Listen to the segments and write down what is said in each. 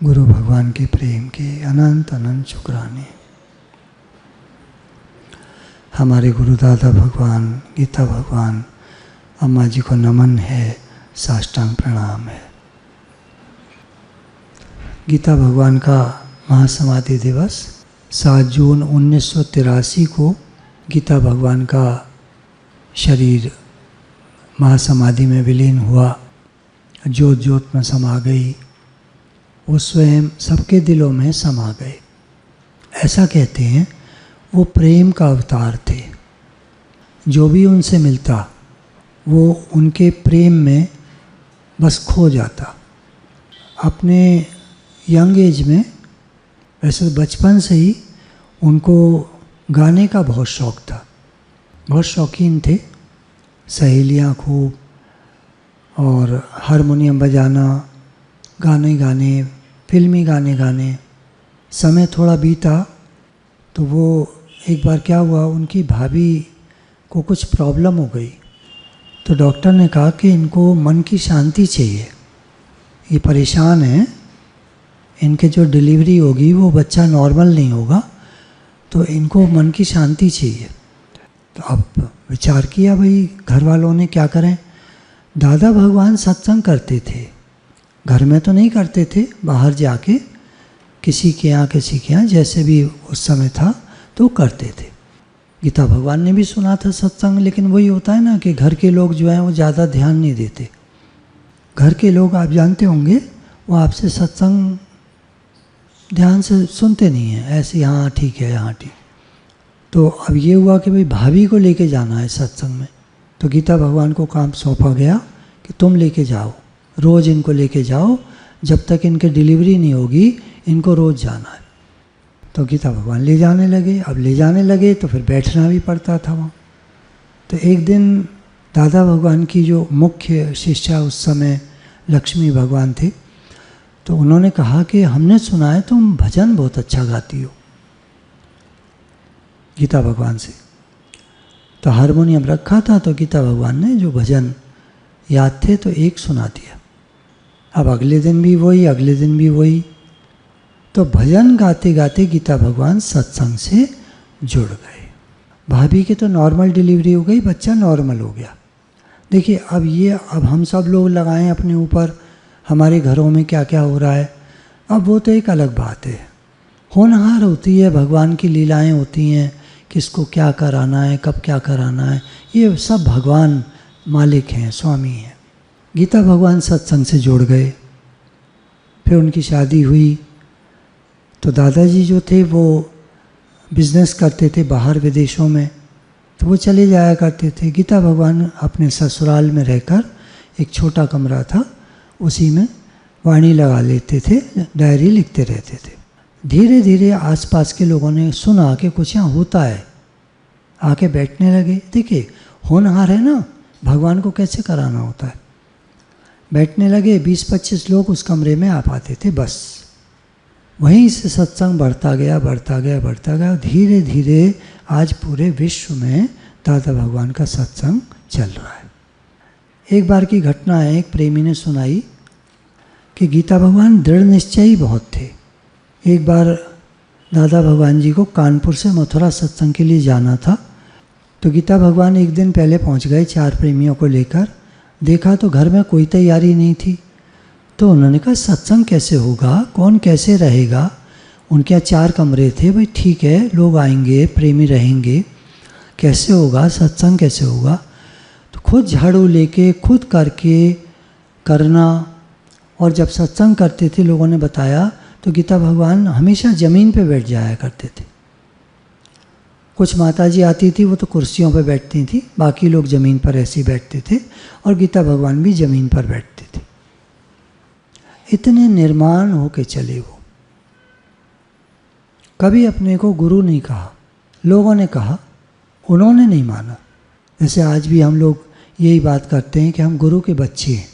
गुरु भगवान के प्रेम के अनंत अनंत शुक्राने। हमारे गुरु दादा भगवान, गीता भगवान, अम्मा जी को नमन है, साष्टांग प्रणाम है। गीता भगवान का महासमाधि दिवस 7 जून 1983 को गीता भगवान का शरीर महासमाधि में विलीन हुआ, ज्योत ज्योत में समा गई, वो स्वयं सबके दिलों में समा गए। ऐसा कहते हैं वो प्रेम का अवतार थे। जो भी उनसे मिलता वो उनके प्रेम में बस खो जाता। अपने यंग एज में, वैसे बचपन से ही उनको गाने का बहुत शौक़ था, बहुत शौकीन थे। सहेलियाँ खूब, और हारमोनियम बजाना, गाने गाने, फिल्मी गाने गाने। समय थोड़ा बीता तो वो एक बार क्या हुआ, उनकी भाभी को कुछ प्रॉब्लम हो गई। तो डॉक्टर ने कहा कि इनको मन की शांति चाहिए, ये परेशान हैं, इनके जो डिलीवरी होगी वो बच्चा नॉर्मल नहीं होगा, तो इनको मन की शांति चाहिए। तो अब विचार किया भाई घर वालों ने क्या करें। दादा भगवान सत्संग करते थे, घर में तो नहीं करते थे, बाहर जाके किसी के यहाँ जैसे भी उस समय था तो करते थे। गीता भगवान ने भी सुना था सत्संग, लेकिन वही होता है ना कि घर के लोग जो हैं वो ज़्यादा ध्यान नहीं देते। घर के लोग आप जानते होंगे वो आपसे सत्संग ध्यान से सुनते नहीं हैं, ऐसे हाँ ठीक है, हाँ ठीक। तो अब ये हुआ कि भाई भाभी को लेके जाना है सत्संग में, तो गीता भगवान को काम सौंपा गया कि तुम लेके जाओ, रोज़ इनको लेके जाओ, जब तक इनके डिलीवरी नहीं होगी इनको रोज़ जाना है। तो गीता भगवान ले जाने लगे। अब ले जाने लगे तो फिर बैठना भी पड़ता था वहाँ। तो एक दिन दादा भगवान की जो मुख्य शिष्या उस समय लक्ष्मी भगवान थे, तो उन्होंने कहा कि हमने सुना है तुम भजन बहुत अच्छा गाती हो, गीता भगवान से। तो हारमोनियम रखा था, तो गीता भगवान ने जो भजन याद थे तो एक सुना दिया। अब अगले दिन भी वही, अगले दिन भी वही। तो भजन गाते गाते गीता भगवान सत्संग से जुड़ गए। भाभी की तो नॉर्मल डिलीवरी हो गई, बच्चा नॉर्मल हो गया। देखिए अब हम सब लोग लगाएं अपने ऊपर, हमारे घरों में क्या क्या हो रहा है। अब वो तो एक अलग बात है, होनहार होती है, भगवान की लीलाएं होती हैं, किसको क्या कराना है, कब क्या कराना है, ये सब भगवान मालिक हैं, स्वामी हैं। गीता भगवान सत्संग से जुड़ गए, फिर उनकी शादी हुई। तो दादाजी जो थे वो बिज़नेस करते थे बाहर विदेशों में, तो वो चले जाया करते थे। गीता भगवान अपने ससुराल में रहकर, एक छोटा कमरा था उसी में वाणी लगा लेते थे, डायरी लिखते रहते थे। धीरे धीरे आसपास के लोगों ने सुना कि कुछ यहाँ होता है, आके बैठने लगे। देखिए होनहार है ना, भगवान को कैसे कराना होता है। बैठने लगे, 20-25 लोग उस कमरे में आ पाते थे बस। वहीं से सत्संग बढ़ता गया, बढ़ता गया, बढ़ता गया। धीरे धीरे आज पूरे विश्व में दादा भगवान का सत्संग चल रहा है। एक बार की घटना है, एक प्रेमी ने सुनाई कि गीता भगवान दृढ़ निश्चयी बहुत थे। एक बार दादा भगवान जी को कानपुर से मथुरा सत्संग के लिए जाना था, तो गीता भगवान एक दिन पहले पहुंच गए 4 प्रेमियों को लेकर। देखा तो घर में कोई तैयारी नहीं थी। तो उन्होंने कहा सत्संग कैसे होगा, कौन कैसे रहेगा। उनके यहाँ 4 कमरे थे, भाई ठीक है लोग आएंगे, प्रेमी रहेंगे, कैसे होगा सत्संग, कैसे होगा। तो खुद झाड़ू लेके, खुद करके करना। और जब सत्संग करते थे लोगों ने बताया, तो गीता भगवान हमेशा ज़मीन पे बैठ जाया करते थे। कुछ माताजी आती थी वो तो कुर्सियों पे बैठती थी, बाकी लोग ज़मीन पर ऐसे ही बैठते थे, और गीता भगवान भी ज़मीन पर बैठते थे। इतने निर्माण होके चले वो। कभी अपने को गुरु नहीं कहा, लोगों ने कहा, उन्होंने नहीं माना। जैसे आज भी हम लोग यही बात करते हैं कि हम गुरु के बच्चे हैं,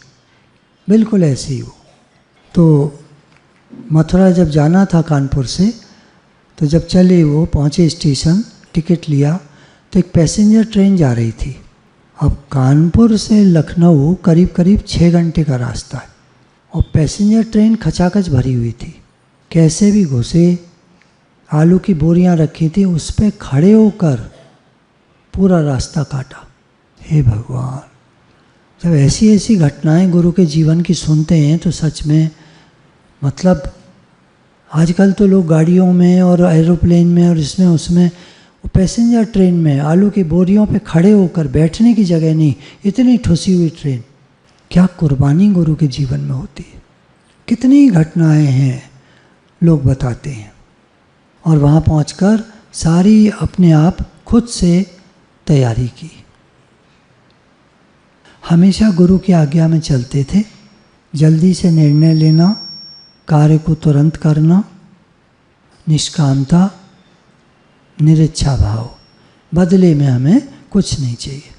बिल्कुल ऐसे ही हो। तो मथुरा जब जाना था कानपुर से, तो जब चले वो पहुँचे स्टेशन, टिकट लिया, तो एक पैसेंजर ट्रेन जा रही थी। अब कानपुर से लखनऊ करीब करीब 6 घंटे का रास्ता है, और पैसेंजर ट्रेन खचाखच भरी हुई थी। कैसे भी घुसे, आलू की बोरियां रखी थी, उस पर खड़े होकर पूरा रास्ता काटा। हे भगवान, जब ऐसी ऐसी घटनाएं गुरु के जीवन की सुनते हैं तो सच में मतलब आजकल तो लोग गाड़ियों में और एरोप्लेन में और इसमें उसमें, पैसेंजर ट्रेन में आलू की बोरियों पे खड़े होकर, बैठने की जगह नहीं, इतनी ठुसी हुई ट्रेन। क्या कुर्बानी गुरु के जीवन में होती है। कितनी घटनाएं हैं लोग बताते हैं। और वहाँ पहुंचकर सारी अपने आप खुद से तैयारी की। हमेशा गुरु की आज्ञा में चलते थे। जल्दी से निर्णय लेना, कार्य को तुरंत करना, निष्कामता, निरिच्छा भाव, बदले में हमें कुछ नहीं चाहिए,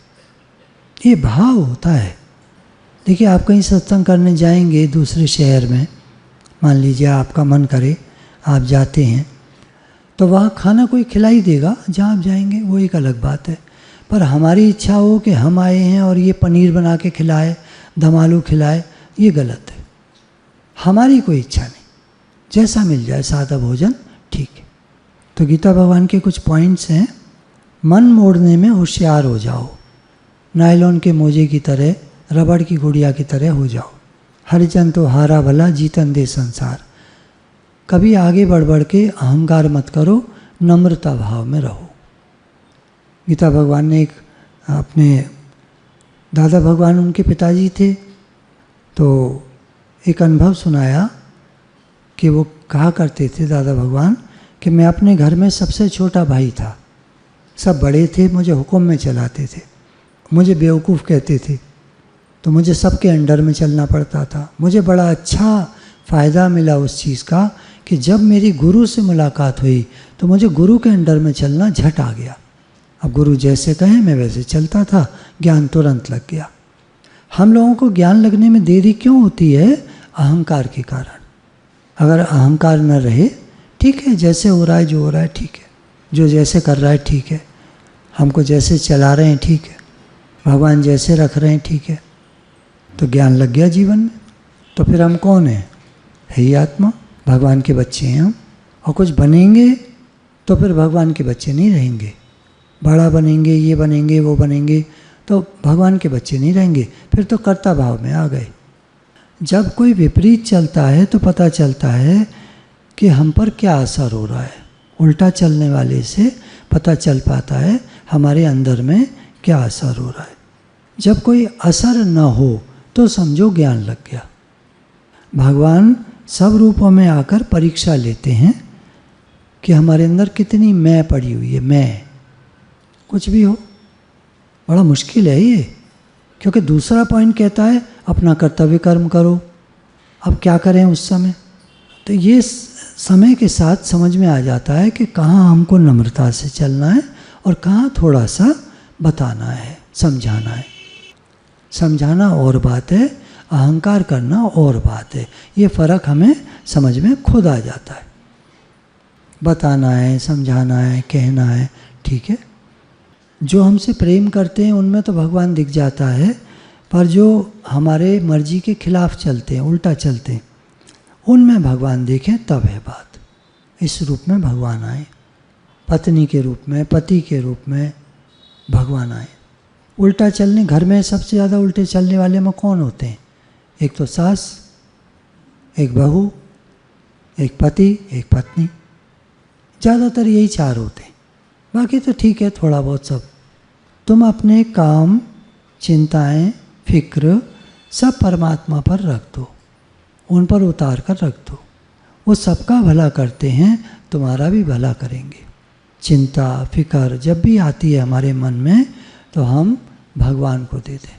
ये भाव होता है। देखिए, आप कहीं सत्संग करने जाएंगे दूसरे शहर में, मान लीजिए आपका मन करे, आप जाते हैं तो वहाँ खाना कोई खिला ही देगा जहाँ आप जाएंगे, वो एक अलग बात है। पर हमारी इच्छा हो कि हम आए हैं और ये पनीर बना के खिलाए, दम आलू खिलाए, ये गलत है। हमारी कोई इच्छा नहीं, जैसा मिल जाए सादा भोजन ठीक है। तो गीता भगवान के कुछ पॉइंट्स हैं। मन मोड़ने में होशियार हो जाओ, नायलॉन के मोजे की तरह, रबड़ की गुड़िया की तरह हो जाओ। हरिजन तो हारा भला, जीतन दे संसार। कभी आगे बढ़ बढ़ के अहंकार मत करो, नम्रता भाव में रहो। गीता भगवान ने एक अपने दादा भगवान उनके पिताजी थे, तो एक अनुभव सुनाया कि वो कहा करते थे दादा भगवान कि मैं अपने घर में सबसे छोटा भाई था, सब बड़े थे, मुझे हुक्म में चलाते थे, मुझे बेवकूफ़ कहते थे, तो मुझे सबके अंडर में चलना पड़ता था। मुझे बड़ा अच्छा फ़ायदा मिला उस चीज़ का कि जब मेरी गुरु से मुलाकात हुई तो मुझे गुरु के अंडर में चलना झट आ गया। अब गुरु जैसे कहें मैं वैसे चलता था, ज्ञान तुरंत लग गया। हम लोगों को ज्ञान लगने में देरी क्यों होती है? अहंकार के कारण। अगर अहंकार न रहे, ठीक है, जैसे हो रहा है, जो हो रहा है ठीक है, जो जैसे कर रहा है ठीक है, हमको जैसे चला रहे हैं ठीक है, भगवान जैसे रख रहे हैं ठीक है, तो ज्ञान लग गया जीवन में। तो फिर हम कौन हैं? है ही आत्मा, भगवान के बच्चे हैं हम। और कुछ बनेंगे तो फिर भगवान के बच्चे नहीं रहेंगे। बड़ा बनेंगे, ये बनेंगे, वो बनेंगे, तो भगवान के बच्चे नहीं रहेंगे, फिर तो कर्ता भाव में आ गए। जब कोई विपरीत चलता है तो पता चलता है कि हम पर क्या असर हो रहा है। उल्टा चलने वाले से पता चल पाता है हमारे अंदर में क्या असर हो रहा है। जब कोई असर न हो तो समझो ज्ञान लग गया। भगवान सब रूपों में आकर परीक्षा लेते हैं कि हमारे अंदर कितनी मैं पड़ी हुई है। मैं कुछ भी हो, बड़ा मुश्किल है ये, क्योंकि दूसरा पॉइंट कहता है अपना कर्तव्य कर्म करो। अब क्या करें उस समय? तो ये समय के साथ समझ में आ जाता है कि कहाँ हमको नम्रता से चलना है और कहाँ थोड़ा सा बताना है, समझाना है। समझाना और बात है, अहंकार करना और बात है। ये फ़र्क हमें समझ में खुद आ जाता है। बताना है, समझाना है, कहना है, ठीक है। जो हमसे प्रेम करते हैं उनमें तो भगवान दिख जाता है, पर जो हमारे मर्जी के खिलाफ चलते हैं, उल्टा चलते हैं, उनमें भगवान देखें तब है बात। इस रूप में भगवान आए, पत्नी के रूप में, पति के रूप में भगवान आए। उल्टा चलने, घर में सबसे ज़्यादा उल्टे चलने वाले में कौन होते हैं? एक तो सास, एक बहू, एक पति, एक पत्नी, ज़्यादातर यही चार होते हैं। बाकी तो ठीक है, थोड़ा बहुत सब। तुम अपने काम, चिंताएं, फिक्र सब परमात्मा पर रख दो, उन पर उतार कर रख दो। वो सबका भला करते हैं, तुम्हारा भी भला करेंगे। चिंता, फिक्र जब भी आती है हमारे मन में तो हम भगवान को दे दें।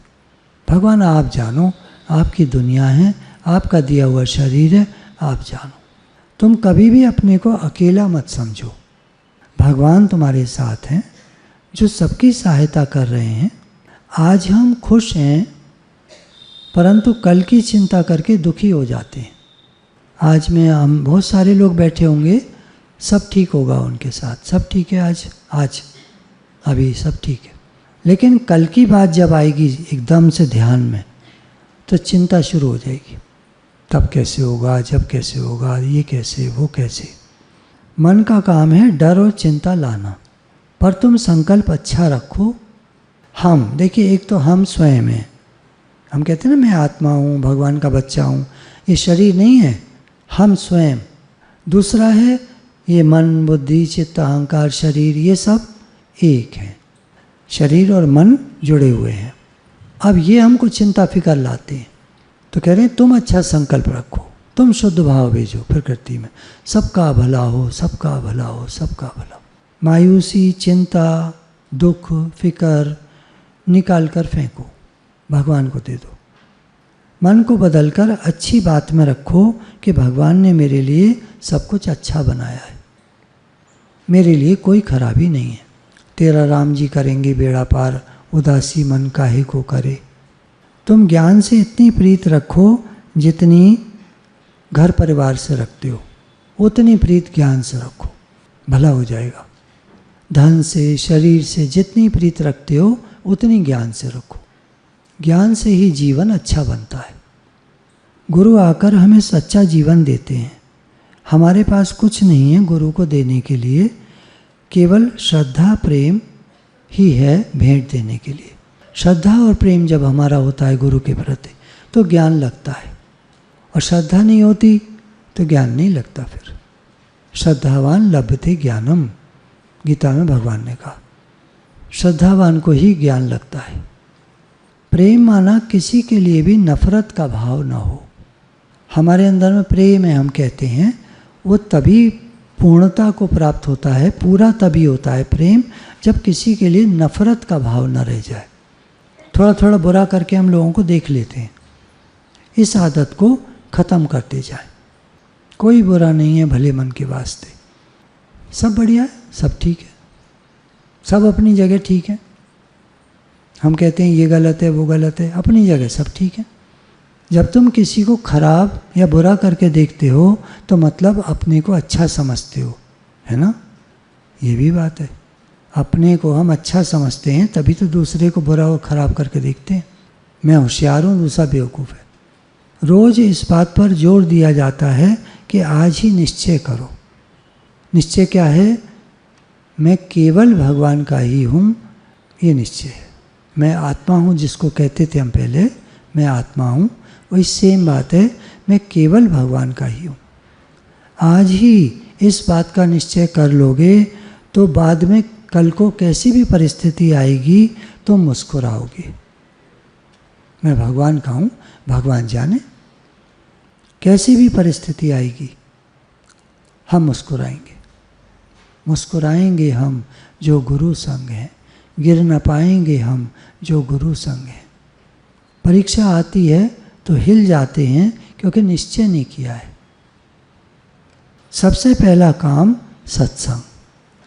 भगवान आप जानो, आपकी दुनिया है, आपका दिया हुआ शरीर है, आप जानो। तुम कभी भी अपने को अकेला मत समझो। भगवान तुम्हारे साथ हैं, जो सबकी सहायता कर रहे हैं। आज हम खुश हैं, परंतु कल की चिंता करके दुखी हो जाते हैं। आज में हम बहुत सारे लोग बैठे होंगे, सब ठीक होगा उनके साथ, सब ठीक है, आज अभी सब ठीक है, लेकिन कल की बात जब आएगी एकदम से ध्यान में, तो चिंता शुरू हो जाएगी। तब कैसे होगा, जब कैसे होगा, ये कैसे, वो कैसे। मन का काम है डर और चिंता लाना, पर तुम संकल्प अच्छा रखो। हम देखिए, एक तो हम स्वयं हैं, हम कहते हैं ना मैं आत्मा हूँ, भगवान का बच्चा हूँ, ये शरीर नहीं है, हम स्वयं। दूसरा है ये मन, बुद्धि, चित्त, अहंकार, शरीर, ये सब एक हैं, शरीर और मन जुड़े हुए हैं। अब ये हमको चिंता फिकर लाते हैं, तो कह रहे हैं तुम अच्छा संकल्प रखो, तुम शुद्ध भाव भेजो प्रकृति में, सबका भला हो, सबका भला हो, सबका भला हो। मायूसी, चिंता, दुख, फिकर निकाल कर फेंको, भगवान को दे दो। मन को बदलकर अच्छी बात में रखो कि भगवान ने मेरे लिए सब कुछ अच्छा बनाया है, मेरे लिए कोई खराबी नहीं है। तेरा राम जी करेंगे बेड़ा पार, उदासी मन काहे को करे। तुम ज्ञान से इतनी प्रीत रखो जितनी घर परिवार से रखते हो, उतनी प्रीत ज्ञान से रखो, भला हो जाएगा। धन से, शरीर से जितनी प्रीत रखते हो उतनी ज्ञान से रखो, ज्ञान से ही जीवन अच्छा बनता है। गुरु आकर हमें सच्चा जीवन देते हैं, हमारे पास कुछ नहीं है गुरु को देने के लिए, केवल श्रद्धा प्रेम ही है भेंट देने के लिए। श्रद्धा और प्रेम जब हमारा होता है गुरु के प्रति तो ज्ञान लगता है, और श्रद्धा नहीं होती तो ज्ञान नहीं लगता। फिर श्रद्धावान लभते ज्ञानम, गीता में भगवान ने कहा, श्रद्धावान को ही ज्ञान लगता है। प्रेम माना किसी के लिए भी नफरत का भाव न हो। हमारे अंदर में प्रेम है, हम कहते हैं, वो तभी पूर्णता को प्राप्त होता है, पूरा तभी होता है प्रेम जब किसी के लिए नफरत का भाव न रह जाए। थोड़ा थोड़ा बुरा करके हम लोगों को देख लेते हैं, इस आदत को ख़त्म करते जाए। कोई बुरा नहीं है भले मन के वास्ते, सब बढ़िया है, सब ठीक है, सब अपनी जगह ठीक है। हम कहते हैं ये गलत है, वो गलत है, अपनी जगह सब ठीक है। जब तुम किसी को खराब या बुरा करके देखते हो तो मतलब अपने को अच्छा समझते हो, है ना, ये भी बात है। अपने को हम अच्छा समझते हैं तभी तो दूसरे को बुरा और ख़राब करके देखते हैं। मैं होशियार हूँ, दूसरा बेवकूफ़ है। रोज़ इस बात पर जोर दिया जाता है कि आज ही निश्चय करो। निश्चय क्या है? मैं केवल भगवान का ही हूँ, ये निश्चय है। मैं आत्मा हूँ जिसको कहते थे हम पहले, मैं आत्मा हूँ, वही सेम बात है, मैं केवल भगवान का ही हूँ। आज ही इस बात का निश्चय कर लोगे तो बाद में कल को कैसी भी परिस्थिति आएगी तो मुस्कुराओगे। मैं भगवान का हूँ, भगवान जाने। कैसी भी परिस्थिति आएगी हम मुस्कुराएंगे। मुस्कुराएंगे हम जो गुरु संग हैं, गिर न पाएंगे हम जो गुरु संग हैं। परीक्षा आती है तो हिल जाते हैं क्योंकि निश्चय नहीं किया है। सबसे पहला काम सत्संग,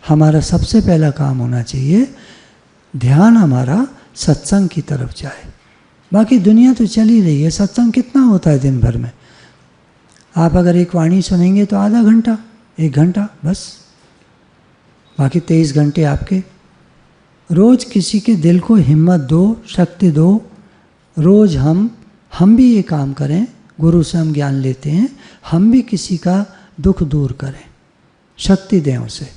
हमारा सबसे पहला काम होना चाहिए। ध्यान हमारा सत्संग की तरफ जाए। बाकी दुनिया तो चल ही रही है। सत्संग कितना होता है दिन भर में? आप अगर एक वाणी सुनेंगे तो आधा घंटा, 1 घंटा बस, बाकी 23 घंटे आपके। रोज़ किसी के दिल को हिम्मत दो, शक्ति दो। रोज़ हम भी ये काम करें। गुरु से हम ज्ञान लेते हैं, हम भी किसी का दुख दूर करें, शक्ति दें उसे,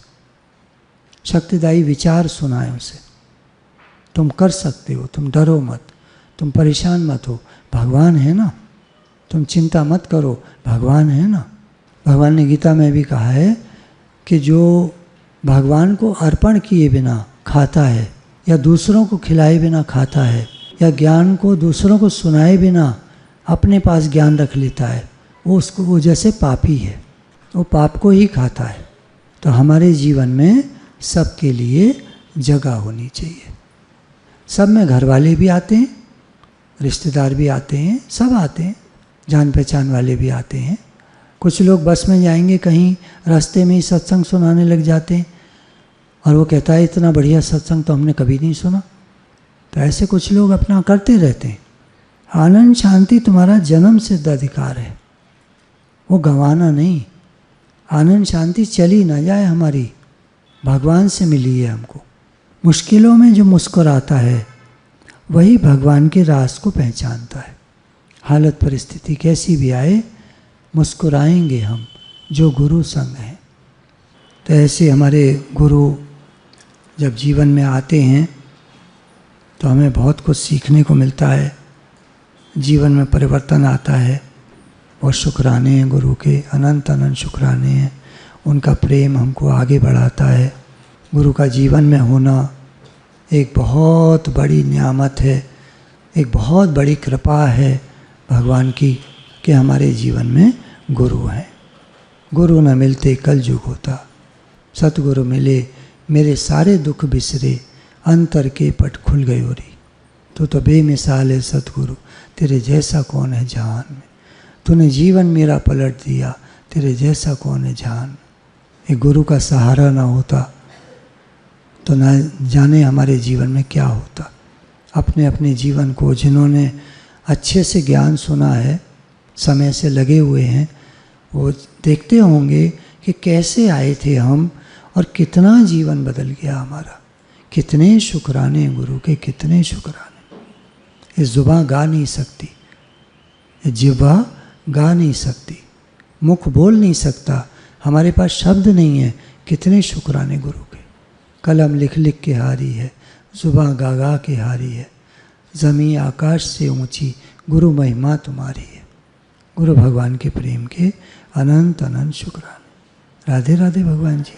शक्तिदायी विचार सुनाएं उसे। तुम कर सकते हो, तुम डरो मत, तुम परेशान मत हो, भगवान है ना। तुम चिंता मत करो, भगवान है ना। भगवान ने गीता में भी कहा है कि जो भगवान को अर्पण किए बिना खाता है या दूसरों को खिलाए बिना खाता है या ज्ञान को दूसरों को सुनाए बिना अपने पास ज्ञान रख लेता है, वो जैसे पापी है, वो पाप को ही खाता है। तो हमारे जीवन में सबके लिए जगह होनी चाहिए। सब में घर वाले भी आते हैं, रिश्तेदार भी आते हैं, सब आते हैं, जान पहचान वाले भी आते हैं। कुछ लोग बस में जाएंगे कहीं, रास्ते में ही सत्संग सुनाने लग जाते हैं और वो कहता है इतना बढ़िया सत्संग तो हमने कभी नहीं सुना। तो ऐसे कुछ लोग अपना करते रहते हैं। आनंद शांति तुम्हारा जन्म सिद्ध अधिकार है, वो गंवाना नहीं। आनंद शांति चली ना जाए हमारी, भगवान से मिली है हमको। मुश्किलों में जो मुस्कुराता है वही भगवान के राज को पहचानता है। हालत परिस्थिति कैसी भी आए, मुस्कुराएंगे हम जो गुरु संग हैं। तो ऐसे हमारे गुरु जब जीवन में आते हैं तो हमें बहुत कुछ सीखने को मिलता है, जीवन में परिवर्तन आता है। और शुक्राने हैं गुरु के, अनंत अनंत शुक्राने हैं। उनका प्रेम हमको आगे बढ़ाता है। गुरु का जीवन में होना एक बहुत बड़ी नियामत है, एक बहुत बड़ी कृपा है भगवान की कि हमारे जीवन में गुरु हैं। गुरु न मिलते कल युग होता, सतगुरु मिले मेरे सारे दुख बिसरे, अंतर के पट खुल गए ओरी। तो बेमिसाल है सतगुरु, तेरे जैसा कौन है जहान में। तूने जीवन मेरा पलट दिया, तेरे जैसा कौन है जहान में। एक गुरु का सहारा ना होता तो ना जाने हमारे जीवन में क्या होता। अपने अपने जीवन को जिन्होंने अच्छे से ज्ञान सुना है, समय से लगे हुए हैं, वो देखते होंगे कि कैसे आए थे हम और कितना जीवन बदल गया हमारा। कितने शुक्राने गुरु के, कितने शुक्राने। ये जुबान गा नहीं सकती, ये जिह्वा गा नहीं सकती, मुख बोल नहीं सकता, हमारे पास शब्द नहीं है। कितने शुक्राने गुरु के। कलम लिख लिख के हारी है, जुबां गा गा के हारी है। ज़मीं आकाश से ऊंची, गुरु महिमा तुम्हारी है। गुरु भगवान के प्रेम के अनंत अनंत शुक्राने। राधे राधे भगवान जी।